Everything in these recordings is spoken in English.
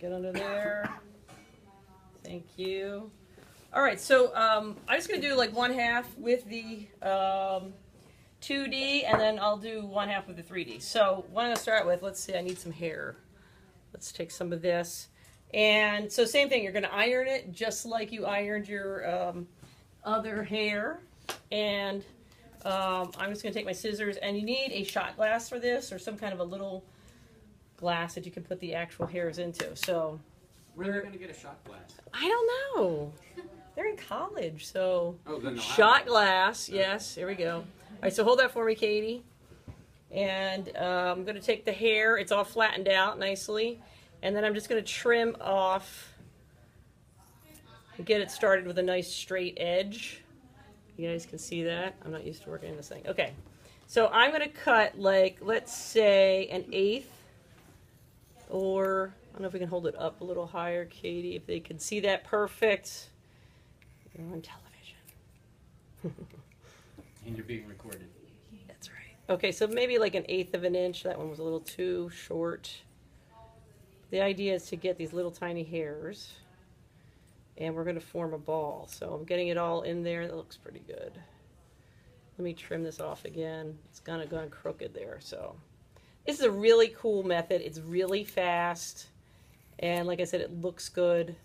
Get under there. Thank you. All right, so I'm just going to do like one half with the 2D, and then I'll do one half with the 3D. So what I'm going to start with, let's see, I need some hair. Let's take some of this. And so same thing, you're going to iron it just like you ironed your other hair. And I'm just going to take my scissors, and you need a shot glass for this, or some kind of a little glass that you can put the actual hairs into. So where are they going to get a shot glass? I don't know. They're in college, so then shot glass. Yes, here we go. All right, so hold that for me, Katie. And I'm going to take the hair. It's all flattened out nicely. And then I'm just going to trim off and get it started with a nice straight edge. You guys can see that. I'm not used to working in this thing. Okay, so I'm going to cut, like, let's say an 1/8, or I don't know if we can hold it up a little higher, Katie, if they can see that. Perfect. You're on television. And you're being recorded. That's right. Okay, so maybe like an 1/8 of an inch. That one was a little too short. The idea is to get these little tiny hairs, and we're going to form a ball. So I'm getting it all in there. That looks pretty good. Let me trim this off again. It's kind of gone crooked there. So this is a really cool method. It's really fast. And like I said, it looks good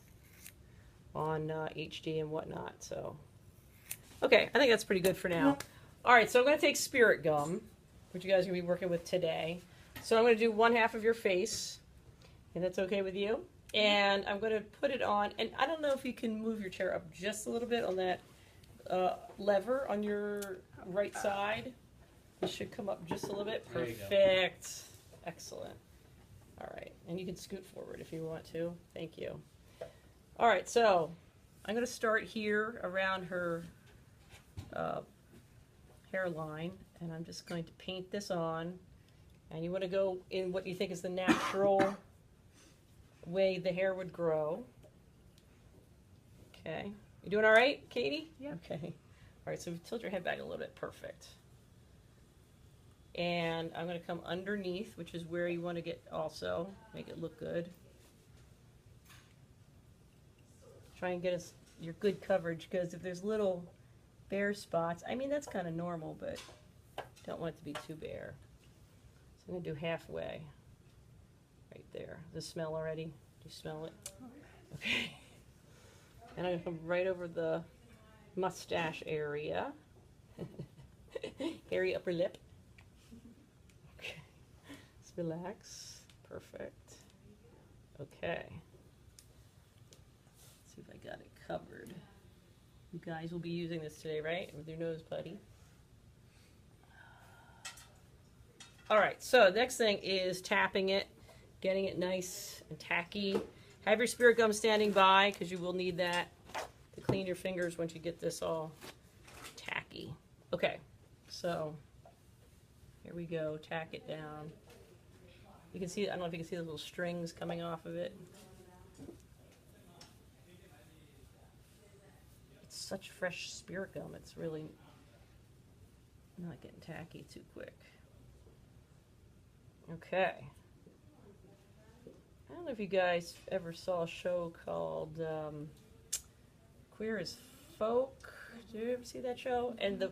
on HD and whatnot. So, okay, I think that's pretty good for now. All right, so I'm going to take spirit gum, which you guys are going to be working with today. So I'm going to do one half of your face, and that's okay with you. And I'm going to put it on, and I don't know if you can move your chair up just a little bit on that lever on your right side. It should come up just a little bit. Perfect. Excellent. All right, and you can scoot forward if you want to. Thank you. All right, so I'm going to start here around her hairline, and I'm just going to paint this on. And you want to go in what you think is the natural way the hair would grow. Okay. You doing all right, Katie? Yeah. Okay. All right, so tilt your head back a little bit. Perfect. And I'm going to come underneath, which is where you want to get also. Make it look good. Try and get us your good coverage, because if there's little bare spots, I mean, that's kind of normal, but don't want it to be too bare. So I'm going to do halfway. Right there. Does it smell already? Do you smell it? Okay. And I'm going to come right over the mustache area. Hairy upper lip. Okay. Just relax. Perfect. Okay. Let's see if I got it covered. You guys will be using this today, right? With your nose putty. All right, so the next thing is tapping it, getting it nice and tacky. Have your spirit gum standing by, because you will need that to clean your fingers once you get this all tacky. Okay, so here we go. Tack it down. You can see, I don't know if you can see the little strings coming off of it. It's such fresh spirit gum. It's really not getting tacky too quick. Okay. I don't know if you guys ever saw a show called Queer as Folk. Did you ever see that show? And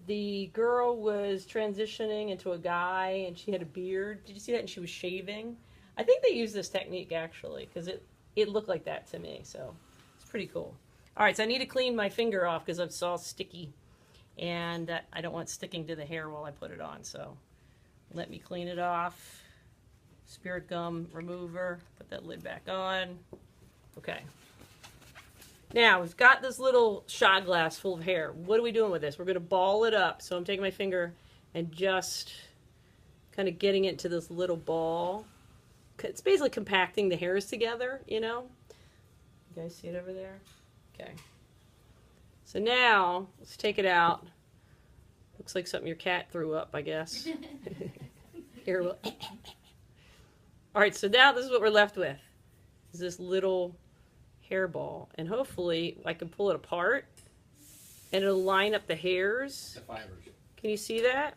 the girl was transitioning into a guy, and she had a beard. Did you see that? And she was shaving. I think they used this technique, actually, because it looked like that to me. So it's pretty cool. All right, so I need to clean my finger off because it's all sticky, and I don't want it sticking to the hair while I put it on. So let me clean it off. Spirit gum remover. Put that lid back on. Okay. Now, we've got this little shot glass full of hair. What are we doing with this? We're going to ball it up. So I'm taking my finger and just kind of getting it to this little ball. It's basically compacting the hairs together, you know. You guys see it over there? Okay. So now, let's take it out. Looks like something your cat threw up, I guess. Here, we'll... All right, so now this is what we're left with. Is this little hairball, and hopefully I can pull it apart and it'll line up the hairs. The fibers. Can you see that?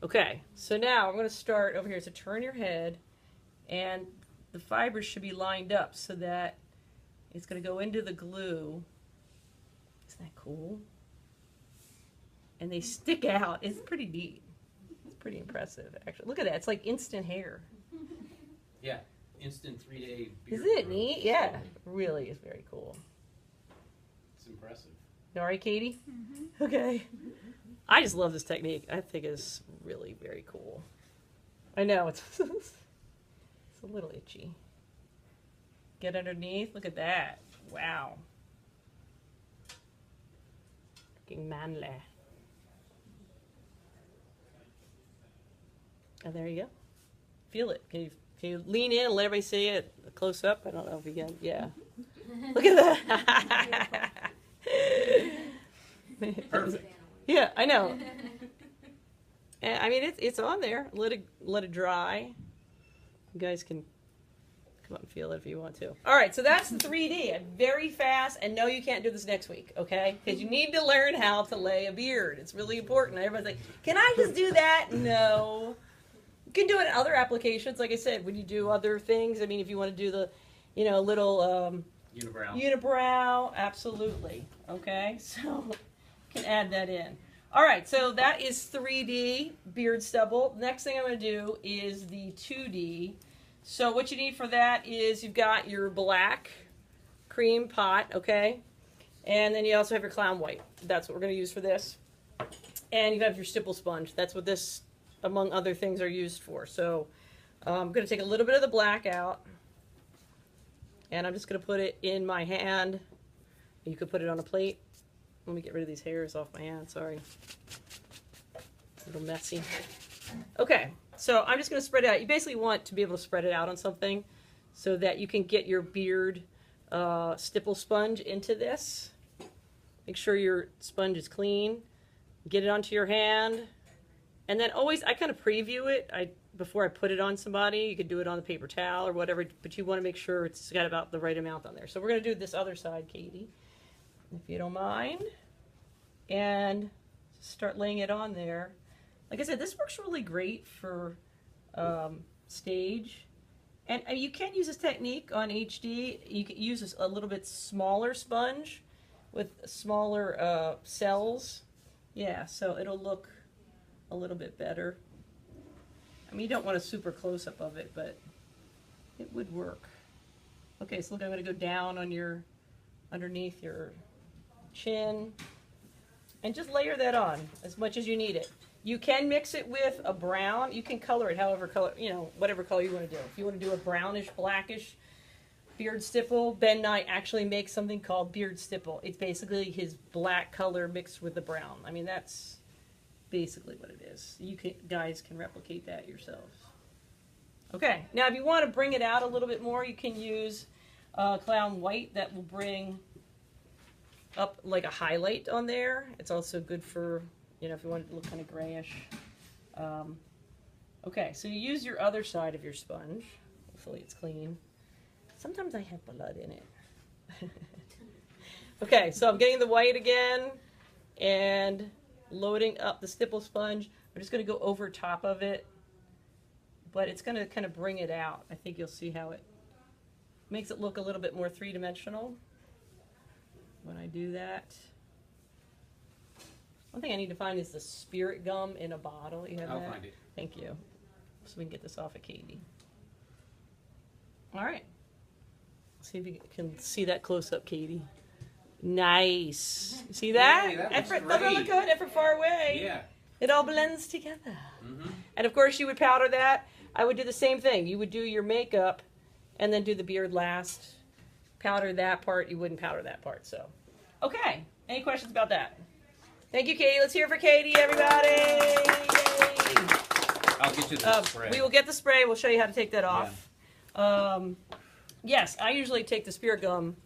Okay, so now I'm going to start over here. So turn your head, and the fibers should be lined up so that it's going to go into the glue. Isn't that cool? And they stick out. It's pretty neat. It's pretty impressive, actually. Look at that. It's like instant hair. Yeah, instant 3-day beard Isn't it growth. neat? Yeah, really is very cool. It's impressive. All right, Katie? Okay. I just love this technique. I think it's really very cool. I know, it's it's a little itchy. Get underneath. Look at that. Wow. Looking manly. And there you go. Feel it. Can you lean in and let everybody see it close up? I don't know if you can. Yeah. Look at that. Perfect. Yeah, I know. And, I mean, it's on there. Let it dry. You guys can come up and feel it if you want to. All right, so that's the 3D. Very fast. And no, you can't do this next week, okay? Because you need to learn how to lay a beard. It's really important. Everybody's like, can I just do that? No. You can do it in other applications. Like I said, when you do other things, I mean, if you want to do the, little unibrow, absolutely. Okay, so you can add that in. All right, so that is 3D beard stubble. Next thing I'm going to do is the 2D. So what you need for that is you've got your black cream pot, okay? And then you also have your clown white. That's what we're going to use for this. And you have your stipple sponge. That's what this, among other things, are used for. So I'm going to take a little bit of the black out. And I'm just going to put it in my hand. You could put it on a plate. Let me get rid of these hairs off my hand. Sorry. A little messy. Okay, so I'm just going to spread it out. You basically want to be able to spread it out on something so that you can get your beard stipple sponge into this. Make sure your sponge is clean. Get it onto your hand. And then always, I kind of preview it before I put it on somebody. You could do it on the paper towel or whatever, but you want to make sure it's got about the right amount on there. So we're going to do this other side, Katie, if you don't mind. And start laying it on there. Like I said, this works really great for stage. And you can use this technique on HD. You can use a little bit smaller sponge with smaller cells. Yeah, so it'll look a little bit better. I mean, you don't want a super close-up of it, but it would work. Okay, so look, I'm going to go down on underneath your chin, and just layer that on as much as you need it. You can mix it with a brown. You can color it however color, whatever color you want to do. If you want to do a brownish, blackish beard stipple, Ben Knight actually makes something called beard stipple. It's basically his black color mixed with the brown. I mean, that's basically what it is. You guys can replicate that yourselves. Okay, now if you want to bring it out a little bit more, you can use clown white. That will bring up like a highlight on there. It's also good for, if you want it to look kind of grayish. Okay, so you use your other side of your sponge. Hopefully it's clean. Sometimes I have blood in it. Okay, so I'm getting the white again and loading up the stipple sponge. I'm just going to go over top of it, but it's going to kind of bring it out. I think you'll see how it makes it look a little bit more three-dimensional when I do that. One thing I need to find is the spirit gum in a bottle. You have I'll that? find it. Thank you. So we can get this off of Katie. All right. See if you can see that close up, Katie. Nice. See that? Hey, that Effort looks doesn't look great. good. Effort far away. Yeah. It all blends together. Mm-hmm. And of course, you would powder that. I would do the same thing. You would do your makeup and then do the beard last. Powder that part. You wouldn't powder that part. So, okay. Any questions about that? Thank you, Katie. Let's hear it for Katie, everybody. Yay. I'll get you the spray. We will get the spray. We'll show you how to take that off. Yes, I usually take the spirit gum